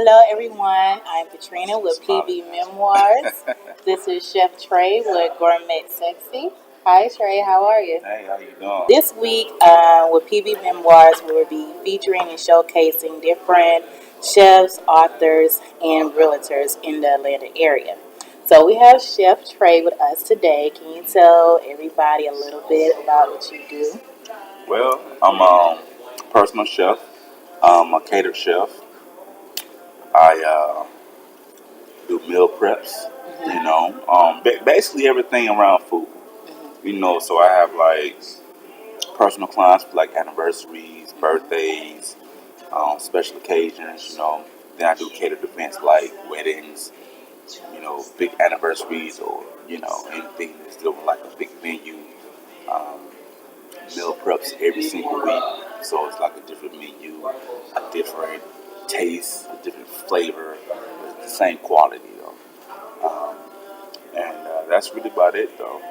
Hello, everyone. I'm Katrina with PB Memoirs. This is Chef Trey with Gourmet Sexy. Hi, Trey. How are you? Hey, how you doing? This week with PB Memoirs, we will be featuring and showcasing different chefs, authors, and realtors in the Atlanta area. So we have Chef Trey with us today. Can you tell everybody a little bit about what you do? Well, I'm a personal chef. I'm a catered chef. I do meal preps. Basically everything around food. So I have like personal clients for like anniversaries, birthdays, special occasions. Then I do catered events like weddings. Big anniversaries or anything that's dealing with like a big venue. Um, Meal preps every single week, so it's like a different menu, a different taste, a different flavor, but the same quality though. And that's really about it though.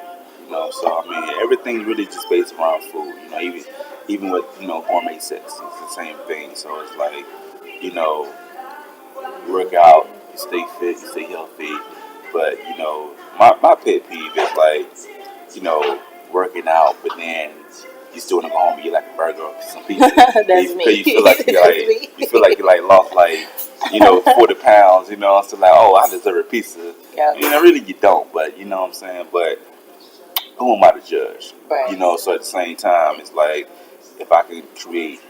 So I mean, everything really just based around food. Even with gourmet sets, it's the same thing. So it's like you know, you work out, you stay fit, you stay healthy. But my pet peeve is like working out, but then you still want to go home and eat like a burger or some pizza. That's me. You feel like That's me. you feel like you like lost like 40 pounds. So like, oh, I deserve a pizza. Yep. Really you don't, but you know what I'm saying. But who am I to judge? Right. So at the same time, it's like if I can create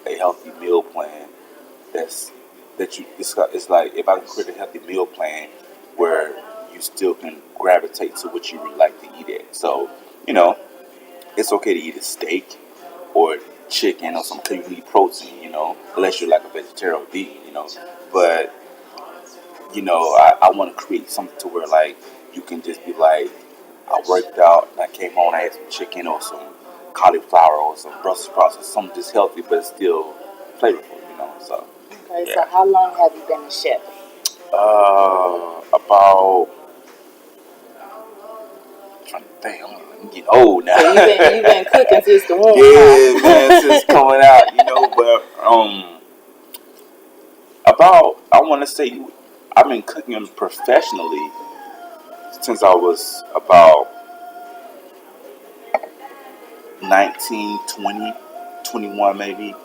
a healthy meal plan, that's it's like if I can create a healthy meal plan where you still can gravitate to what you really like to eat at. So you know it's okay to eat a steak or chicken or some kind of protein, unless you're like a vegetarian or vegan. But I want to create something to where like you can just be like, I worked out and I came home and I had some chicken or some cauliflower or some Brussels sprouts or something just healthy but still flavorful. So Okay, so yeah. how long have you been a chef? About trying to think. I'm getting old now. So you've been cooking since the womb, Yeah, huh? man, since coming out, but about I want to say I've been cooking professionally since I was about 19, 20, 21 maybe.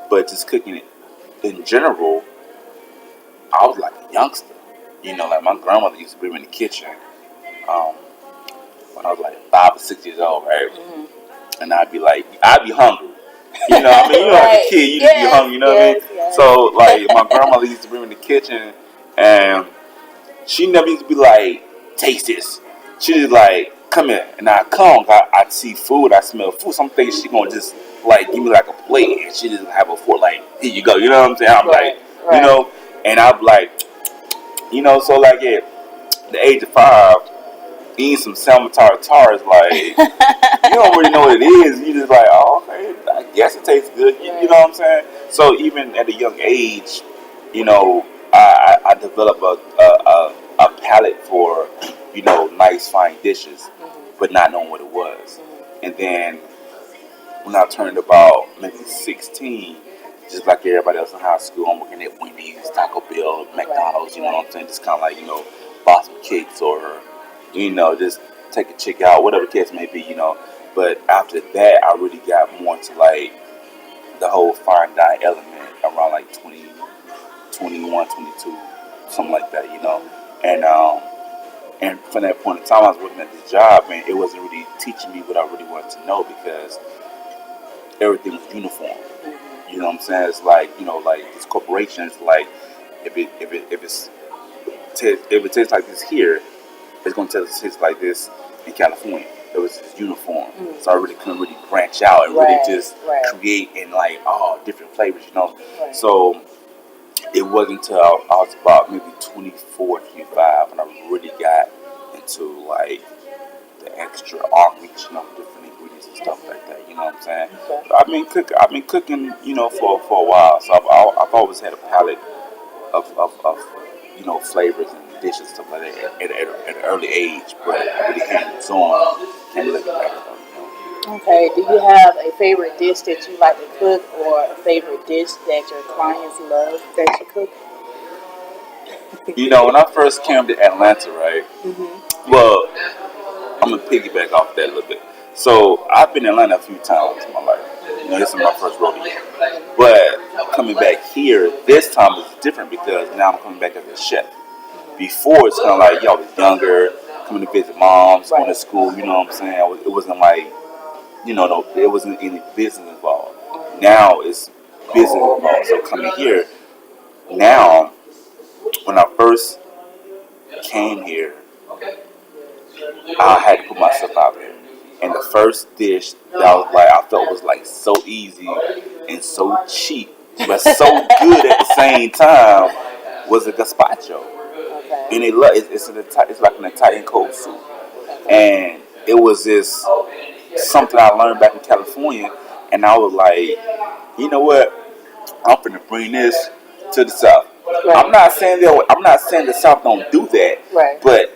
But just cooking it in general, I was like a youngster. Like my grandmother used to bring me in the kitchen um, when I was like 5 or 6 years old, right? Hmm. And I'd be hungry. As a Right. kid, you just be Yes. hungry. Yes. So like my Yes. grandmother used to bring me in the kitchen, and she never used to be like, taste this. She just like, come here. And I come, I see food, I smell food. Some things she gonna just like give me like a plate, and she just have a fork like, here you go. You know what I'm saying? I'm Right. like, Right. and I'm like, so like at the age of 5, eating some salmon tartare is like, you don't really know what it is. You just like, oh, okay, I guess it tastes good. You know Right. what I'm saying? So even at a young age, I developed a palate for, nice fine dishes, Hmm. but not knowing what it was. Hmm. And then when I turned about maybe 16, just like everybody else in high school, I'm working at Wendy's, Taco Bell, McDonald's. You know Right. what I'm saying? Just kind of like Boston cakes or just take a chick out, whatever the case may be. But after that, I really got more into like the whole fine dine element around like 20, 21, 22, something like that. And from that point in time, I was working at this job, and it wasn't really teaching me what I really wanted to know because everything was uniform. Hmm. You know what I'm saying? It's like like this corporation is like if it tastes like this here, it's gonna taste like this in California. It was just uniform, so I Hmm. really couldn't really branch out and really Right. just Right. create and like different flavors. Right. So it wasn't until I was about maybe 24, 25 when I really got into like the extra outreach, different ingredients and stuff like that. You know what I'm saying? Okay. So I've been cooking, for a while. So I've always had a palate of flavors and dishes and stuff like that at an early age. But really hands on, can't look back though. Okay. Do you have a favorite dish that you like to cook, or a favorite dish that your clients love that you cook? When I first came to Atlanta, right? Mm-hmm. Well, I'm gonna piggyback off that a little bit. So I've been in Atlanta a few times in my life. This is my first rodeo. But coming back here, this time is different because now I'm coming back as a chef. Before it's kind of like y'all was younger, coming to visit moms, going to school. You know what I'm saying? It wasn't like no, there wasn't any business involved. Now it's business involved. So coming here now, when I first came here, I had to put myself out there. And the first dish that I felt was like so easy and so cheap, but so good at the same time was a gazpacho. Okay. And it's like an Italian cold soup. And it was just something I learned back in California, and I was like, you know what? I'm finna bring this to the South. Right. I'm not saying the South don't do that, Right. but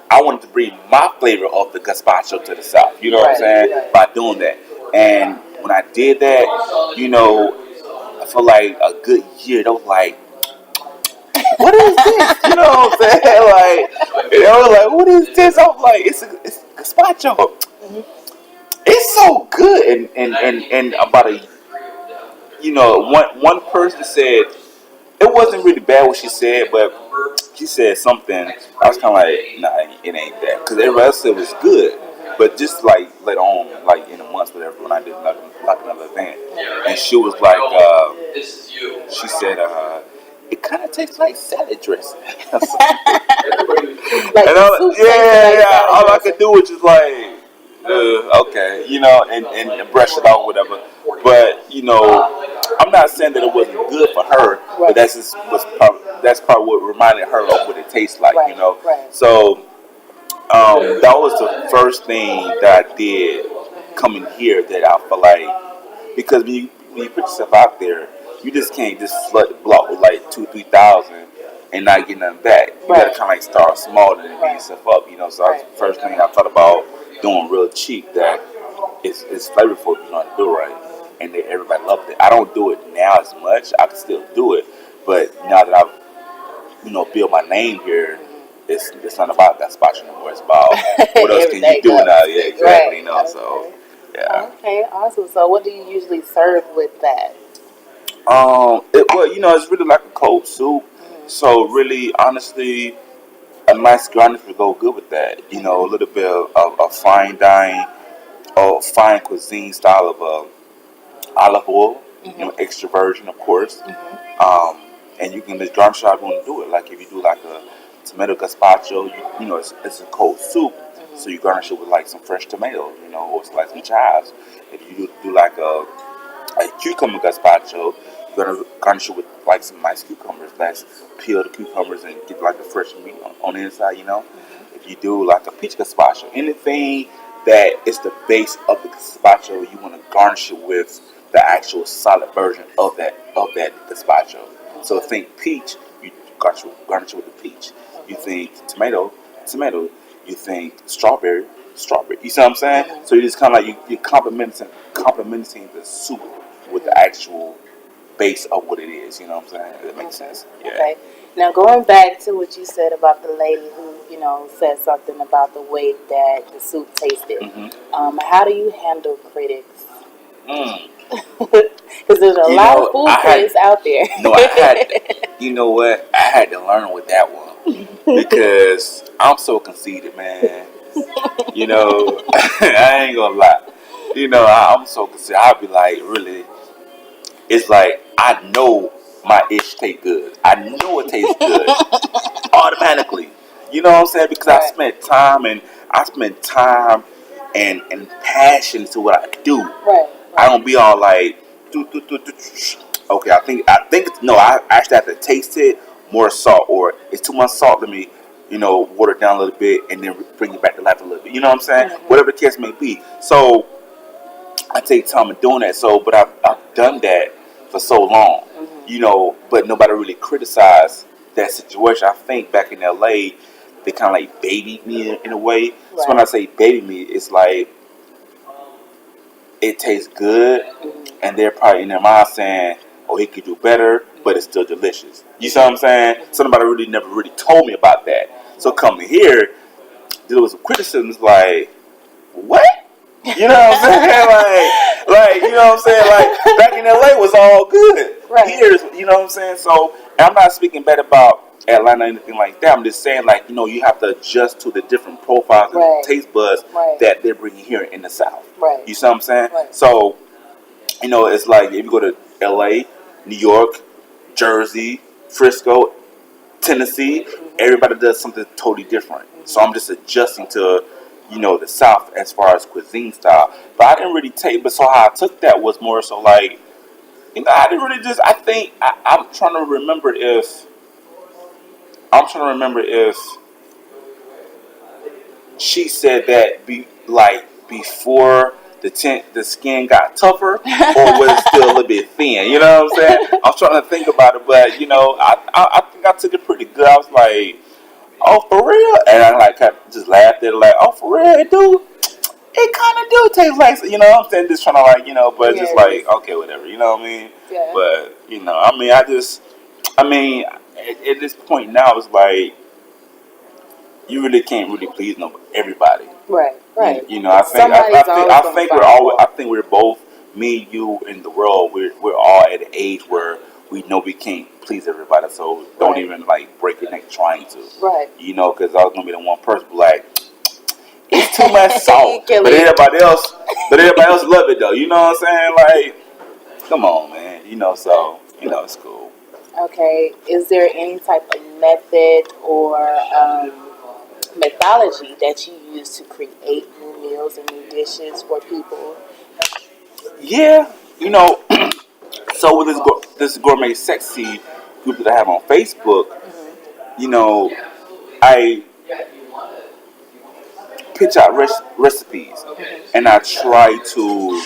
I wanted to bring my flavor of the gazpacho to the South. You know what I'm saying? Right. By doing that, and when I did that, I feel like a good year. They was like, "What is this?" You know what I'm saying? Like, they was like, "What is this?" I was like, "It's gazpacho." Mm-hmm. It's so good, and about a one person said it wasn't really bad what she said, but she said something. I was kind of like, nah, it ain't that, because everybody else said it was good, but just like later on, like in the months, whatever, when I did like another event, and she was like, she said, it kind of tastes like salad dressing. Like And the soup tastes like salad all I dressing. could do was just like, okay, and brush it off, whatever. But I'm not saying that it wasn't good for her, Right. but that's probably what reminded her of what it tastes like, Right. Right. So that was the first thing that I did coming here that I feel like, because when you put yourself out there, you just can't just flood the block with like 2,000-3,000 and not get nothing back. You Right. gotta kind of like start small and then build yourself up. So that's the first thing I thought about doing real cheap, that it's flavorful if you know how to do it right, and that everybody loved it. I don't do it now as much. I can still do it, but now that I've built my name here, it's not about that spot anymore. It's about what else can you do now? Yeah, exactly. Right. So yeah. Okay, awesome. So, what do you usually serve with that? It's really like a cold soup. So really, honestly, a nice garnish would go good with that. A little bit of fine dining or fine cuisine style of olive oil. Extra virgin, of course. And you can just garnish how you want to do it. Like if you do like a tomato gazpacho, it's a cold soup, so you garnish it with like some fresh tomatoes, or like some chives. If you do like a cucumber gazpacho, you're gonna garnish it with like some nice cucumbers. Let's peel the cucumbers and get like the fresh meat on the inside. If you do like a peach gazpacho, anything that is the base of the gazpacho, you want to garnish it with the actual solid version of that gazpacho. So think peach, you garnish it with the peach. You think tomato. You think strawberry. You see what I'm saying? So you just kind of like you're complimenting the soup with the actual base of what it is. You know what I'm saying? That makes sense. Yeah. Okay. Now, going back to what you said about the lady who, said something about the way that the soup tasted. How do you handle critics? Because there's a lot of food critics out there. No, I had. You know what? I had to learn with that one because I'm so conceited, man. I ain't gonna lie. I'm so conceited. I'll be like, really. It's like I know my ish tastes good. I know it tastes good automatically. You know what I'm saying? Because I spent time and passion to what I do. Right. I don't be all like, okay. No. I actually have to taste it more salt, or it's too much salt. Let me, water it down a little bit and then bring it back to life a little bit. You know what I'm saying? Whatever the case may be. So I take time in doing that. So, but I've done that for so long, but nobody really criticized that situation. I think back in LA, they kind of like babied me in a way. Right. So when I say baby me, it's like it tastes good, and they're probably in their mind saying, "Oh, he could do better." but it's still delicious. You see what I'm saying? Somebody really never really told me about that. So coming here, there was some criticisms like, what? You know what I'm saying? You know what I'm saying? Like, back in LA was all good. Right. Here's, you know what I'm saying? So, and I'm not speaking bad about Atlanta or anything like that. I'm just saying, like, you know, you have to adjust to the different profiles and Right. taste buds Right. that they're bringing here in the South. Right. You see what I'm saying? Right. So, you know, it's like if you go to LA, New York, Jersey, Frisco, Tennessee, everybody does something totally different. So I'm just adjusting to, you know, the South as far as cuisine style. But I didn't really take, but so how I took that was more so like, you know, I didn't really just, I think, I'm trying to remember if she said that before the skin got tougher, or was it still a little bit thin? You know what I'm saying? I was trying to think about it, but you know, I think I took it pretty good. I was like, oh, for real? And I like kind of just laughed at it, like, oh, for real, it do. It kind of do taste like, you know what I'm saying? Just trying to like, you know, but Yeah, just like, okay, whatever, you know what I mean? Yeah. But, you know, I mean, at this point now, it's like, you really can't really please everybody. Right. Right. You know, I think, Somebody's always I gonna think find we're all, fault. I think we're both, me, you, and the world, we're all at an age where we know we can't please everybody, so don't Right. even like break your neck trying to. Right. You know, because I was gonna be the one person like, it's too much salt, Kill but it. everybody else love it though. You know what I'm saying? Like, come on, man. You know, so you know it's cool. Okay. Is there any type of method or methodology that you use to create new meals and new dishes for people? Yeah, you know. So with this gourmet sexy group that I have on Facebook, you know, I pitch out recipes, and I try to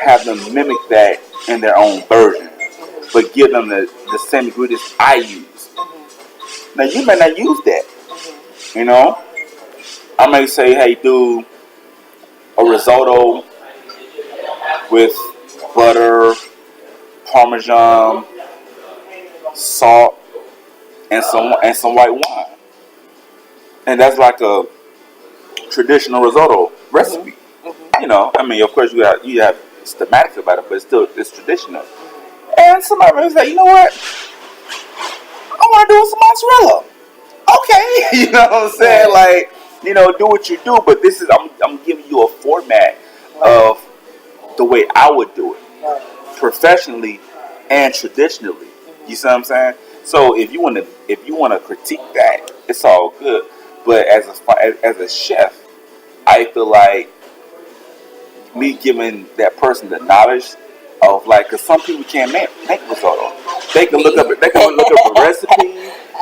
have them mimic that in their own version, but give them the same ingredients I use. Now you may not use that, you know. I may say, hey, do a risotto with butter, parmesan, salt, and some white wine, and that's like a traditional risotto recipe. You know, I mean, of course you have schematics about it, but it's traditional. And somebody may say, you know what? I want to do some mozzarella. Okay, you know what I'm saying? Right. Like, you know, do what you do, but this is I'm giving you a format Right. of the way I would do it, Right. professionally and traditionally. You see what I'm saying? So if you want to critique that, it's all good. But as a chef, I feel like me giving that person the knowledge of like, cause some people can't make risotto. They can look up a recipe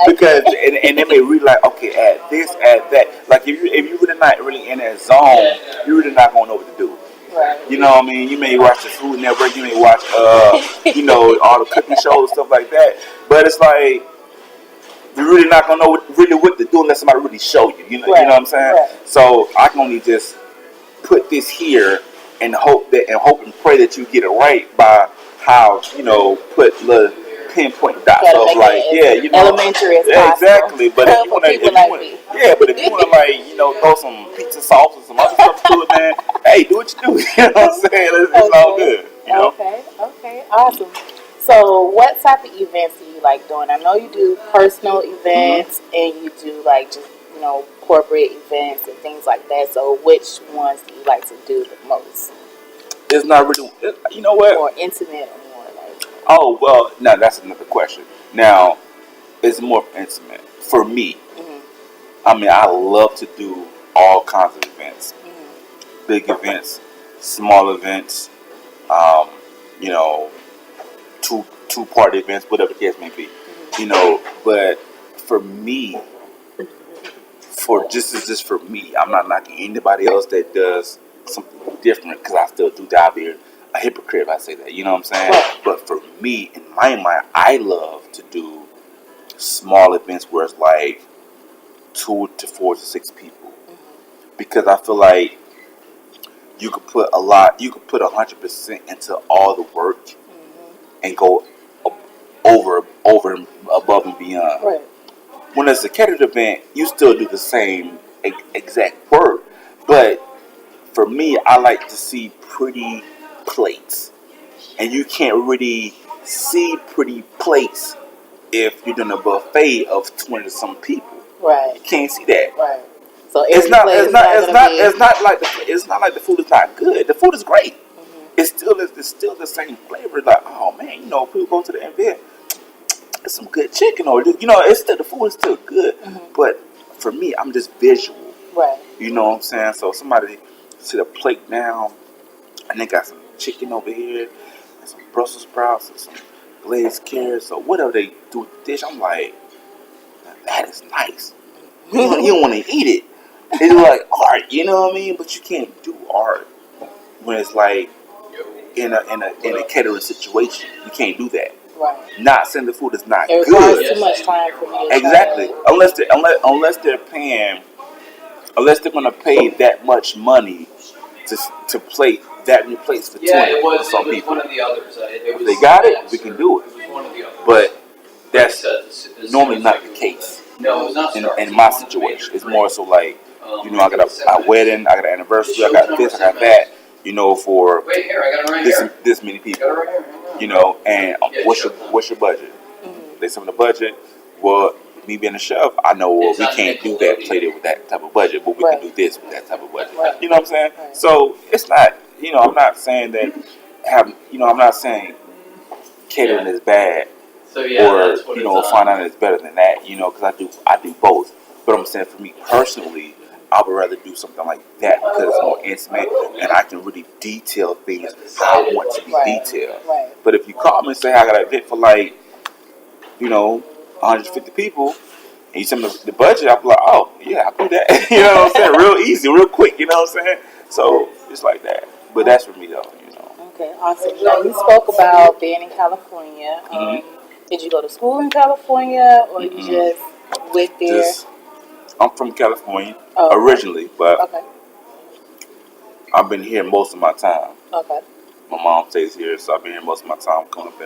because Okay. and they may read like, okay, add this, add that. Like if you really not really in that zone, you're really not gonna know what to do. Right. You know what I mean? You may watch the Food Network, you may watch you know, all the cooking shows, stuff like that. But it's like you're really not gonna know what to do unless somebody really show you. Right. You know what I'm saying? Right. So I can only just put this here and hope and pray that you get it right by how, you know, put little pinpoint dots Gotta of make like, it yeah, as you know, elementary as yeah, possible. exactly. But if you For wanna people like me. yeah, but if you wanna like, you know, throw some pizza sauce or some other stuff to it, man, hey, do what you do. You know what I'm saying? It's all good. You know? Okay. Okay. Awesome. So, what type of events do you like doing? I know you do personal events and you do like just corporate events and things like that. So, which ones do you like to do the most? It's not really. You know what? More intimate or more like? Oh well, now that's another question. Now it's more intimate for me. I mean, I love to do all kinds of events, big events, small events, um, you know, two party events, whatever the case may be. You know, but for me, just for me, I'm not knocking anybody else that does something different because I still do that. I'll be a hypocrite if I say that. You know what I'm saying? Right. But for me, in my mind, I love to do small events where it's like 2 to 4 to 6 people because I feel like you could put 100% into all the work and go over and above and beyond. Right. When it's a catered event, you still do the same exact work, but for me, I like to see pretty plates, and you can't really see pretty plates if you're doing a buffet of 20 to some people. Right. You can't see that. Right. So It's not. plate It's is not. not It's gonna not. be. It's not like the. It's not like the food is not good. The food is great. It's still. It's still the same flavor. Like, oh man, people go to the event. It's some good chicken, or it's still the food is still good. But for me, I'm just visual. Right. You know what I'm saying? So somebody sit a plate down, and they got some chicken over here, and some Brussels sprouts, and some glazed carrots, or whatever they do with the dish. I'm like, that is nice. You don't want to eat it. It's like art, you know what I mean? But you can't do art when it's like in a catering situation. You can't do that. Right. Not saying the food is not It requires good. too much time for me to Exactly. try. Unless they're gonna pay that much money to plate that many plates for 20 for some people. One of the others. If they got it, we can do it. But that's normally not the case. No, it was not in my situation. It's more so like, I got a wedding, I got an anniversary, I got this, I got that, for Wait, here, I got it right here. this many people. Got it right here. And what's your budget? They some of the budget. Well, me being a chef, I know we can't do that plated with that type of budget, but we can do this with that type of budget. Right. You know what I'm saying? Right. So it's not, I'm not saying that I'm not saying catering is bad. So yeah, Or that's what fine dining is better than that, because I do both. But I'm saying for me personally, I would rather do something like that because it's more intimate and I can really detail things how I want to be detailed. Right. But if you call me and say I got an event for 150 people, and you send me the budget, I'll be like, oh yeah, I'll do that. You know what I'm saying? Real easy, real quick. You know what I'm saying? So it's like that. But that's for me though. Okay, awesome. Now you spoke about being in California. Did you go to school in California, or you just went there? I'm from California Okay. originally, but Okay. I've been here most of my time. Okay. My mom stays here, so I've been here most of my time coming up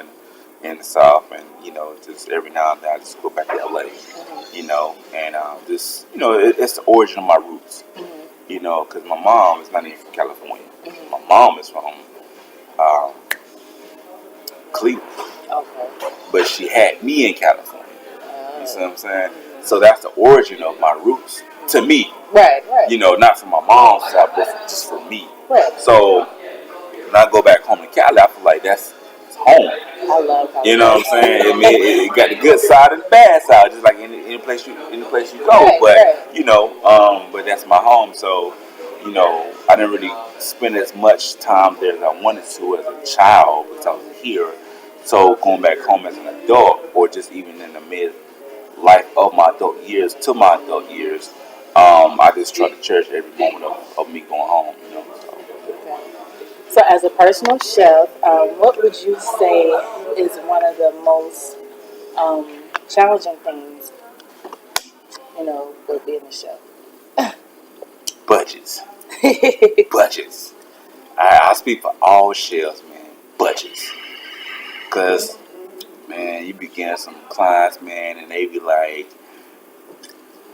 in the South, and just every now and then I just go back to LA, and it's the origin of my roots, because my mom is not even from California. My mom is from Cleveland, Okay. but she had me in California. You see what I'm saying? So that's the origin of my roots to me. Right. Right. Not from my mom's side, but just for me. Right. So when I go back home to Cali, I feel like that's home. I love California. You know what I'm saying? It got the good side and the bad side, just like any place you go. Right, but but that's my home. So I didn't really spend as much time there as I wanted to as a child because I was here. So going back home as an adult, or just even in the mid life of my adult years to my adult years, I just try to cherish every moment of me going home. So. Okay. So, as a personal chef, what would you say is one of the most challenging things, with being a chef? Budgets. Budgets. I speak for all chefs, man. Budgets. Because, man, you be getting some clients, man, and they be like,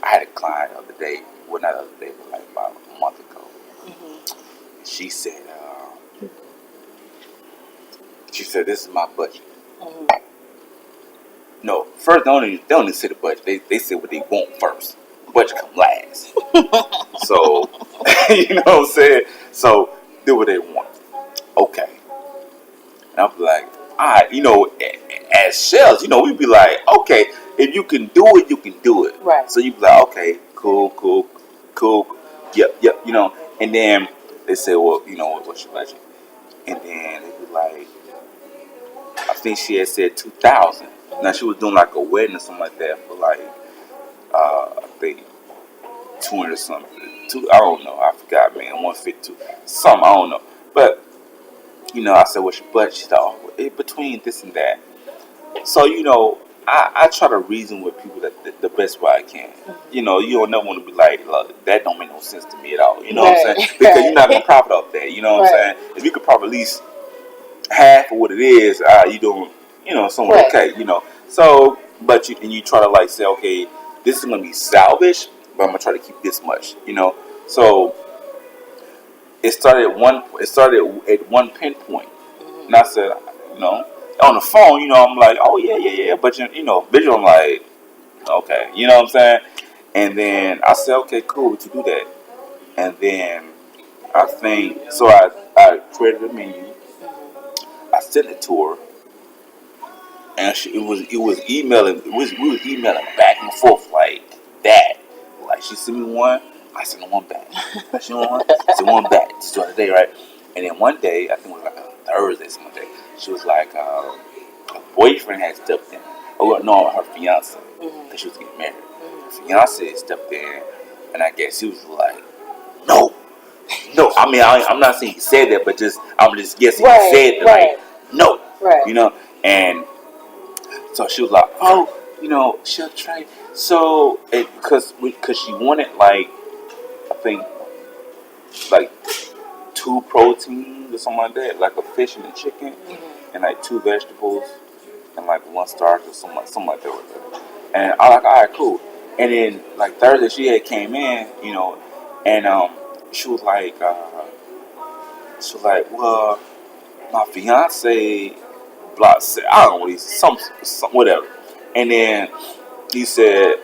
I had a client the other day, well, not the other day, but like about a month ago. She said, this is my budget. No, first, they don't even say the budget. They say what they want first. The budget come last. So, you know what I'm saying? So, do what they want. Okay. And I'm like, all right, as chefs, we'd be like, okay, if you can do it, you can do it. Right. So you be like, okay, cool. Yep, and then they say, well, what's your budget? And then they be like, I think she had said 2,000. Now she was doing like a wedding or something like that for like, I think 200 or something. I don't know. I forgot, man. 152. Something, I don't know. But, I said, what's your budget? She said, oh, between this and that. So, I try to reason with people the best way I can. You don't never want to be like, look, that don't make no sense to me at all. You know what I'm saying? Because you're not going to profit off that. You know what I'm saying? If you could profit at least half of what it is, you doing somewhat okay, So, but you try to like say, okay, this is gonna be salvaged, but I'm gonna try to keep this much. So it started at one pinpoint, and I said, you know, on the phone, I'm like, oh yeah, yeah, yeah, but visual, I'm like, okay, you know what I'm saying? And then I said, okay, cool, to do that, and then I think so. I created a menu. I sent it to her, and it was emailing. We was emailing back and forth like that. Like she sent me one, I sent her one back. I sent one, sent one back. Start the day, right? And then one day, I think it was like a Thursday, some day, she was like, her boyfriend had stepped in. Oh no, her fiance, because she was getting married. Her fiance stepped in, and I guess he was like, no. No, I mean I'm not saying he said that, but I'm just guessing he said that, like no, and so she was like, oh, Chef Trey. So because she wanted like I think like two proteins or something like that, like a fish and a chicken, and like two vegetables and like one starch or something like that with it. And I like, all right, cool. And then like Thursday she had came in, and she was like. Well, my fiance, blah, said, I don't know what he's, some, whatever. And then he said,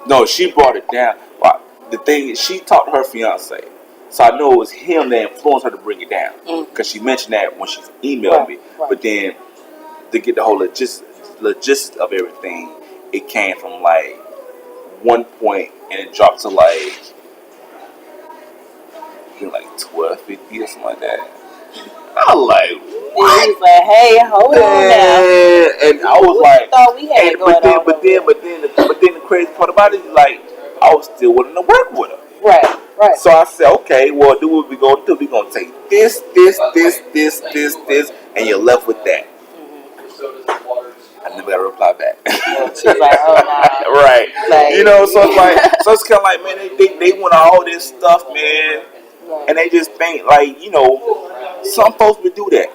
no, she brought it down. Well, the thing is, she talked to her fiance. So I know it was him that influenced her to bring it down. Because she mentioned that when she emailed me. But then to get the whole logistics of everything, it came from like one point and it dropped to like, I think like 12:50 or something like that. I was like, what? He's like, hey, hold on now. And I was like, thought we had but then the crazy part about it is like, I was still willing to work with her. Right. So I said, okay, well, do what we gonna do. We gonna take this, and you're left with that. I never got a reply back. She's like, oh no. Right. Like, So it's like, it's kind of like, man, they want all this stuff, man, and they just think like, some folks would do that.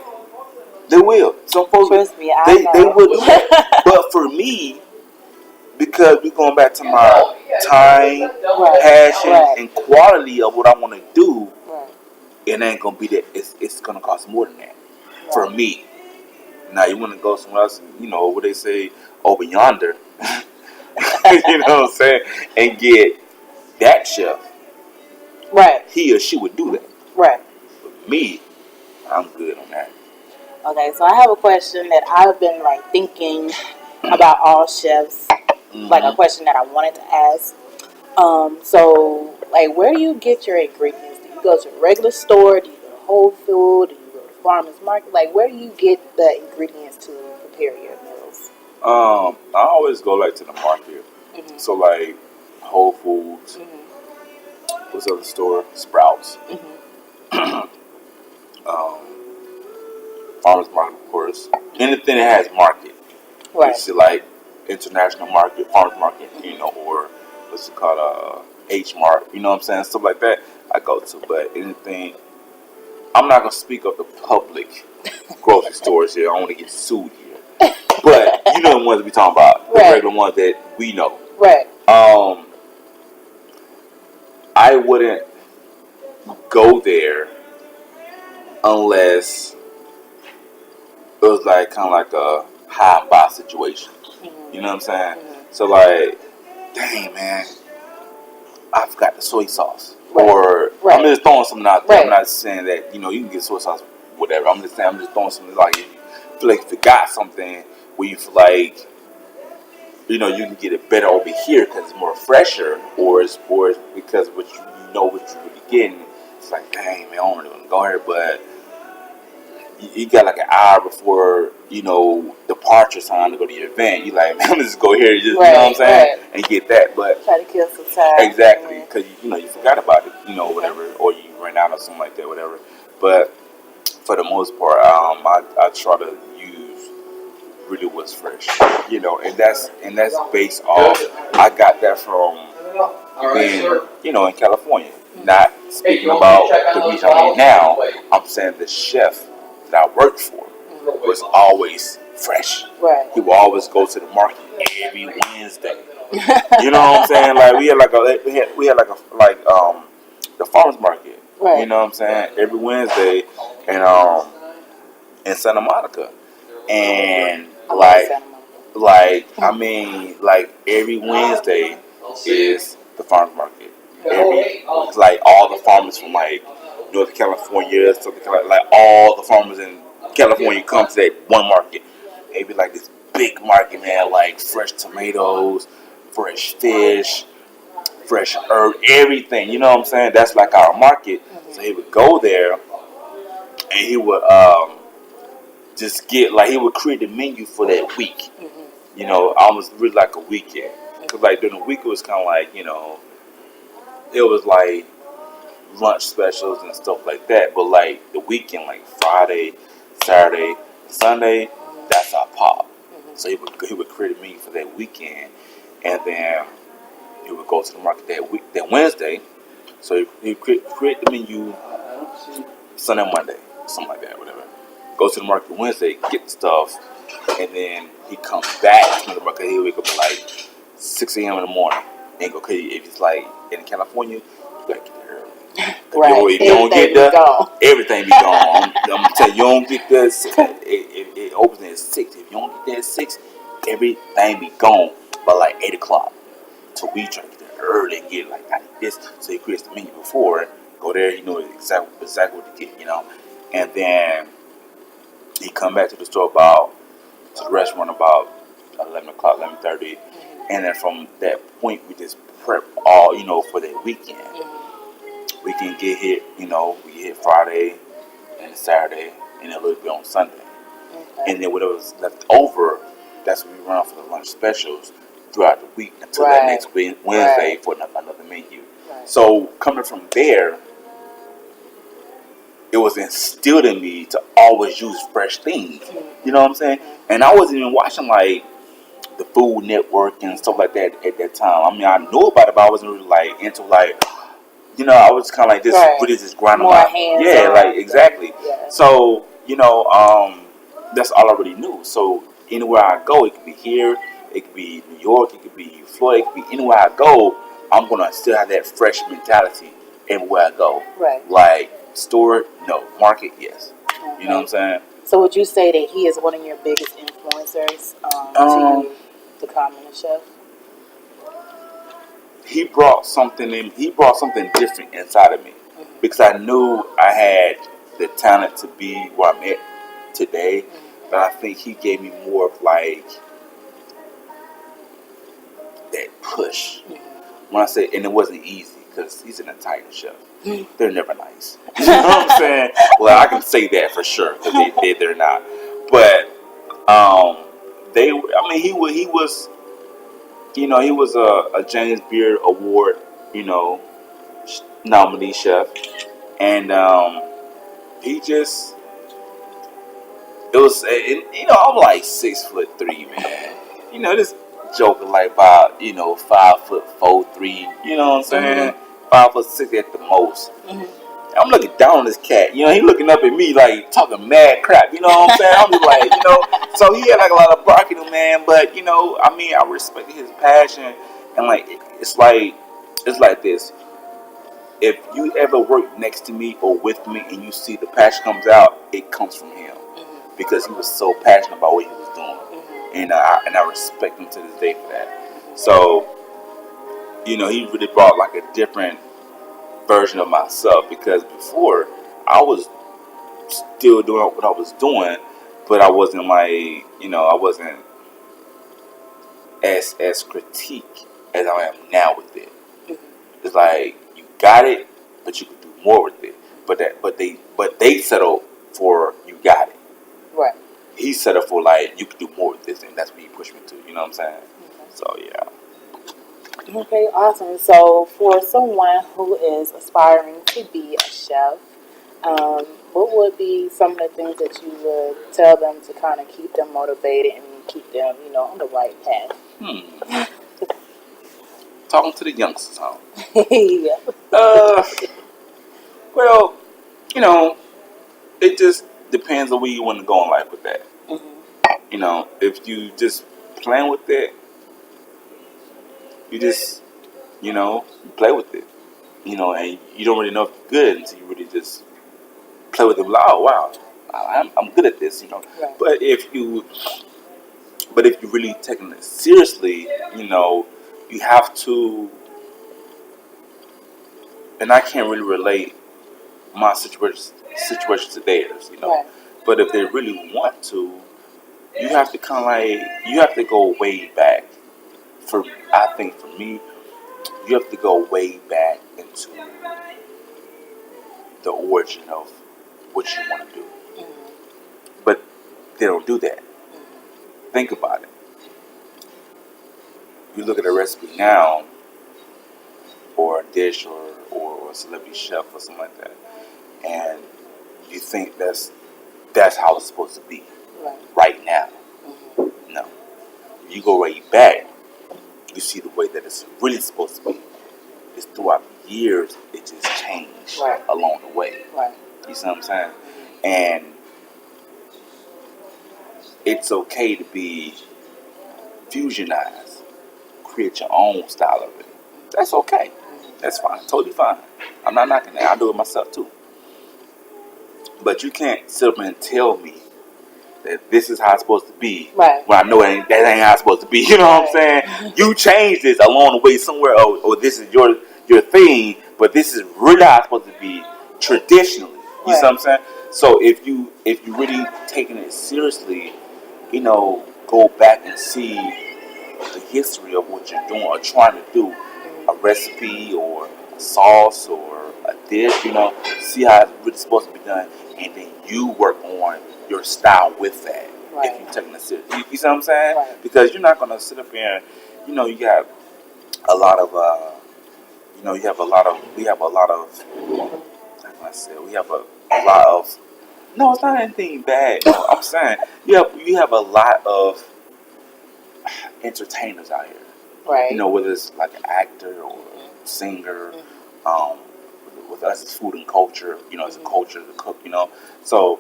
They will. Some folks, trust me, they will do that. But for me, because we're going back to my time, passion, and quality of what I want to do, it ain't gonna be that. It's gonna cost more than that for me. Now you want to go somewhere else, what they say over yonder, you know what I'm saying, and get that chef. Right. He or she would do that. Right. But me, I'm good on that. Okay, so I have a question that I've been like thinking about all chefs. Like a question that I wanted to ask. So like, where do you get your ingredients? Do you go to a regular store? Do you go to Whole Foods? Do you go to farmers market? Like, where do you get the ingredients to prepare your meals? I always go like to the market. So like Whole Foods. What's the other store? Sprouts. Farmers market, of course. Anything that has market. Right. It's like international market, farmers market, or what's it called, H Mart. You know what I'm saying? Stuff like that I go to. But anything, I'm not gonna speak of the public grocery stores here. I don't want to get sued here. But you know the ones we talking about, the regular ones that we know. Right. I wouldn't go there unless it was like kind of like a high and buy situation. You know what I'm saying? So like, dang man, I forgot the soy sauce. Or I'm just throwing something out there. I'm not saying that you can get soy sauce, whatever. I'm just saying I'm just throwing something like if you feel like you forgot something where you feel like you can get it better over here because it's more fresher, or it's because what you know what you're really getting. It's like, dang man, I don't really want to go here, but you got like an hour before departure time to go to your event. You like, man, I'm just go here, you know what I'm saying, and get that. But try to kill some time. Exactly, because you forgot about it, whatever, or you ran out or something like that, whatever. But for the most part, I try to use really what's fresh, and that's based off. I got that from being, in California. Not speaking about the region I'm in now. I'm saying the chef that I worked for was always fresh. Right. He would always go to the market every Wednesday. You know what I'm saying? Like we had the farmers market. Right. You know what I'm saying? Every Wednesday, and in Santa Monica, and I love like Santa Monica. like every Wednesday is the farmers market. It's like all the farmers from like Northern California, Southern California, like all the farmers in California come to that one market. It'd be like this big market, man, like fresh tomatoes, fresh fish, fresh herb, everything. You know what I'm saying? That's like our market. So he would go there and he would just get like he would create the menu for that week. You know, almost really like a weekend. Cause like during the week it was kind of like it was like lunch specials and stuff like that. But like the weekend, like Friday, Saturday, Sunday, that's our pop. So he would create a menu for that weekend, and then he would go to the market that Wednesday. So he create the menu Sunday, Monday, something like that, whatever. Go to the market Wednesday, get the stuff, and then he comes back to the market. He'll wake up at like 6 a.m. in the morning. And okay, if it's like in California, you gotta get there early. Right. If you don't get there, everything be gone. I'm gonna tell you, you don't get there. It opens at 6. If you don't get there at 6, everything be gone by like 8 o'clock. So we try to get there early and get like this. So he creates the menu before. Go there, he knows exactly what to get, And then he come back to the store to the restaurant about 11 o'clock, 11:30. And then from that point, we just prep all, for that weekend. We can get hit, we hit Friday and Saturday and a little bit on Sunday. Okay. And then whatever's left over, that's what we run for the lunch specials throughout the week until that next Wednesday for another menu. Right. So coming from there, it was instilled in me to always use fresh things. You know what I'm saying? And I wasn't even watching like the Food Network and stuff like that at that time. I mean, I knew about it, but I wasn't really like into like, I was kind of like this, really just grinding more my hands. Yeah, like exactly. Yeah. So that's all I already knew. So anywhere I go, it could be here, it could be New York, it could be Florida, it could be anywhere I go. I'm gonna still have that fresh mentality everywhere I go. Right. Like store, no. Market, yes. You know what I'm saying? So would you say that he is one of your biggest influencers to you becoming a chef? He brought something in. He brought something different inside of me because I knew I had the talent to be where I'm at today. But I think he gave me more of like that push. When I say, and it wasn't easy because he's an Italian chef. They're never nice. You know what I'm saying? Well, I can say that for sure because they're not. But he was. He was a James Beard Award, nominee chef, and he just it was, I'm like 6'3", man. This joker like about 5'4", 3", you know what I'm saying, 5'6" at the most. I'm looking down on this cat, he looking up at me like talking mad crap, you know what I'm saying? I'm just like, so he had like a lot of bark in him, man, but I respected his passion, and like it's like this. If you ever work next to me or with me and you see the passion comes out, it comes from him because he was so passionate about what he was doing, and I respect him to this day for that. So, he really brought like a different version of myself because before I was still doing what I was doing, but I wasn't like I wasn't as critique as I am now with it. It's like you got it, but you could do more with it. But they settled for you got it. Right. He settled for like you could do more with this, and that's what he pushed me to. You know what I'm saying? Okay. So yeah. Okay, awesome. So for someone who is aspiring to be a chef, what would be some of the things that you would tell them to kind of keep them motivated and keep them, on the right path? Talking to the youngsters, huh? Yeah. Well, it just depends on where you want to go in life with that. if you just playing with it, you just you play with it, and you don't really know if it's good until you really just play with it. Like, oh wow, I'm good at this. Right. But if you really taking it seriously, you have to. And I can't really relate my situation to theirs. Right. But if they really want to, you have to kind of you have to go way back. I think for me, you have to go way back into the origin of what you want to do. But they don't do that. Think about it. You look at a recipe now, or a dish, or a celebrity chef, or something like that, and you think that's how it's supposed to be right now. No, you go way back, you see the way that it's really supposed to be. It's throughout the years, it just changed along the way. Right. You see what I'm saying? And it's okay to be fusionized, create your own style of it. That's okay. That's fine. Totally fine. I'm not knocking that. I do it myself too. But you can't sit up and tell me that this is how it's supposed to be Right. when I know that ain't how it's supposed to be. You know what I'm saying? You changed this along the way somewhere, or this is your thing, but this is really how it's supposed to be traditionally. You see what I'm saying? So if you really taking it seriously, go back and see the history of what you're doing or trying to do, a recipe or a sauce or a dish, see how it's really supposed to be done, and then you work on your style with that. Right. If you're taking it seriously, you see what I'm saying? Right. Because you're not gonna sit up here, you got a lot of, we have a lot of, how can I say, we have a lot of, no, it's not anything bad. No, I'm saying you have a lot of entertainers out here. Right. Whether it's like an actor or a singer, with us it's food and culture. It's a culture to cook. So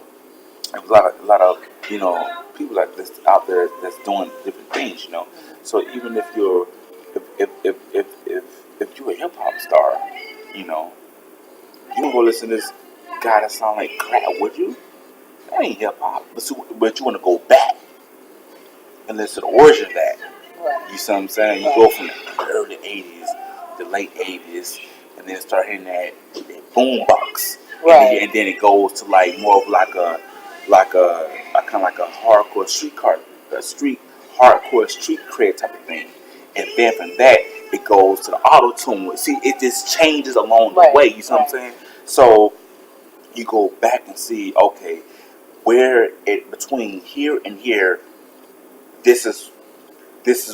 there's a lot of people like this out there that's doing different things. So even if you're if you're a hip hop star, you don't go listen to this guy that sound like crap, would you? That ain't hip hop. But you want to go back and listen to the origin of that. Right. You see what I'm saying? You go from the early 80s, the late 80s, and then start hitting that boom box. Right. And then it goes to more of like a kind of like a hardcore street hardcore street cred type of thing. And then from that, it goes to the auto tune. See, it just changes along the way. You see what I'm saying? So you go back and see, okay, where it between here and here, this is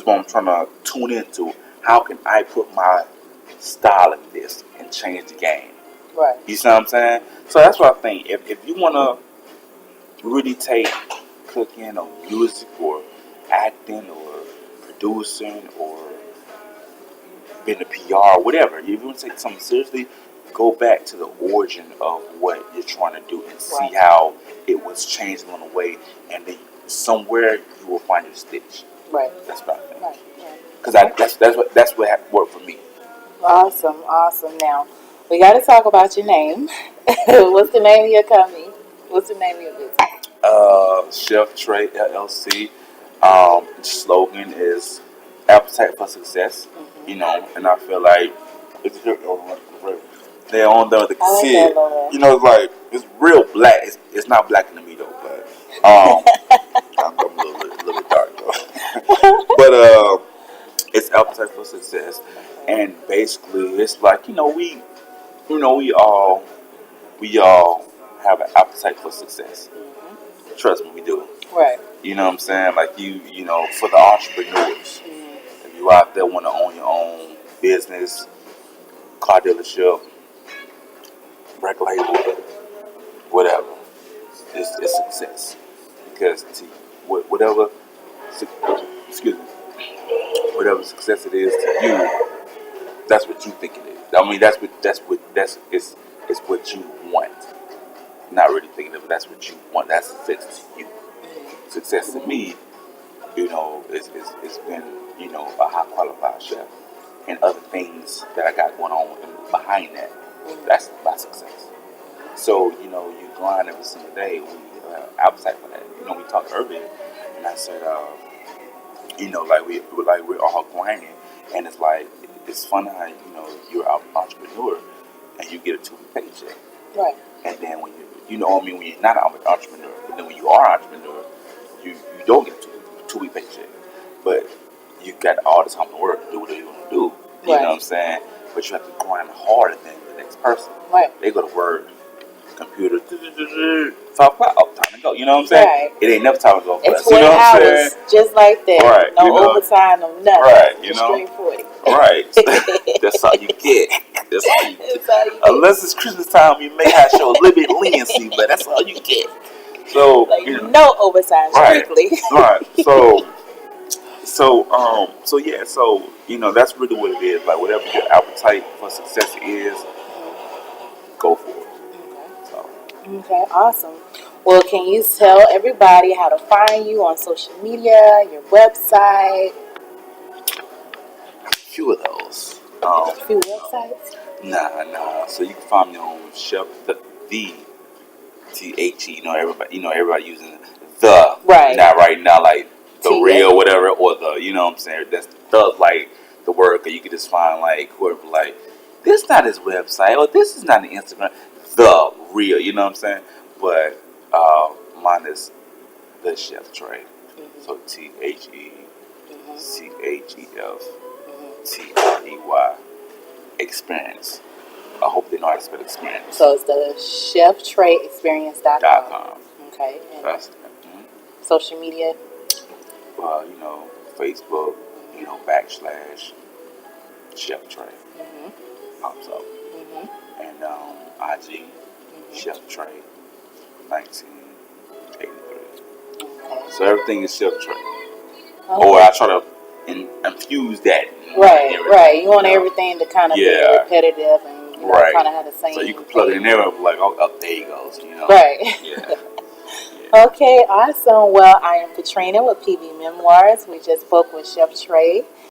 what I'm trying to tune into. How can I put my style in this and change the game? Right. You see what I'm saying? So that's what I think. If you want to really take cooking or music or acting or producing or being a PR, whatever, if you want to take something seriously, go back to the origin of what you're trying to do and see how it was changed along the way, and then somewhere you will find your stitch. Right. That's what I think. Right. Because that's what worked for me. Awesome. Now, we got to talk about your name. What's the name of your company? What's the name of your business? Chef Trey LLC. Slogan is appetite for success. And I feel like they're on the kid. It's like it's real black. It's not black in the middle, but I'm a little bit dark though. But it's appetite for success, and basically it's like we all have an appetite for success. Trust me, we do. Right. You know what I'm saying? Like for the entrepreneurs, if you out there want to own your own business, car dealership, record label, whatever, it's success. Because whatever, excuse me, whatever success it is to you, that's what you think it is. I mean, it's what you want. Not really thinking of it. That's what you want. That's success to you. Success to me it's been, a high qualified chef and other things that I got going on behind that. That's my success. So, you grind every single day. We appetite for that. We talked earlier, and I said, we're all grinding, and it's like it's funny how you're an entrepreneur and you get a 2 week paycheck, Right. and then when you're not an entrepreneur, but then when you are an entrepreneur, you don't get a 2 week paycheck, but you got all the time to work, do whatever you want to do. You Right. know what I'm saying? But you have to grind harder than the next person. Right. They go to work, computer, 5 o'clock, time to go. You know what I'm saying? Right. It ain't never time to go It's fast. 40 You know what I'm hours, saying? just like that. Right, No overtime, no nothing. Right, Just straight 40. Right. That's all you get. That's all you get. That's all you get. Unless it's Christmas time, you may have to show a little bit of leniency, but that's all you get. So, Like no overtime, right, strictly. right. So yeah. So that's really what it is. Like whatever your appetite for success is, go for it. So. Okay, awesome. Well, can you tell everybody how to find you on social media, your website? Few of those. A few websites? Nah. So you can find me on Chef the THE. Everybody using the Right. not right now, like the T-H. real whatever, or the what I'm saying. That's the like the word that you can just find like whoever like this is not his website or this is not an Instagram. The real, you know what I'm saying? But mine is the Chef Trey. So THECHEF experience. I hope they know how to spell experience. So it's the ChefTreyExperience.com. Okay. And That's social media? Facebook, / Chef Trey pops up. And IG, Chef Trey, 1983. Okay. So everything is Chef Trey. Okay. Or I try to infuse that. Right. You want everything to kind of be repetitive and kind of have the same. So you can plug it in there and be like, oh, there you go. Right. Yeah. Okay, awesome. Well, I am Katrina with PB Memoirs. We just spoke with Chef Trey.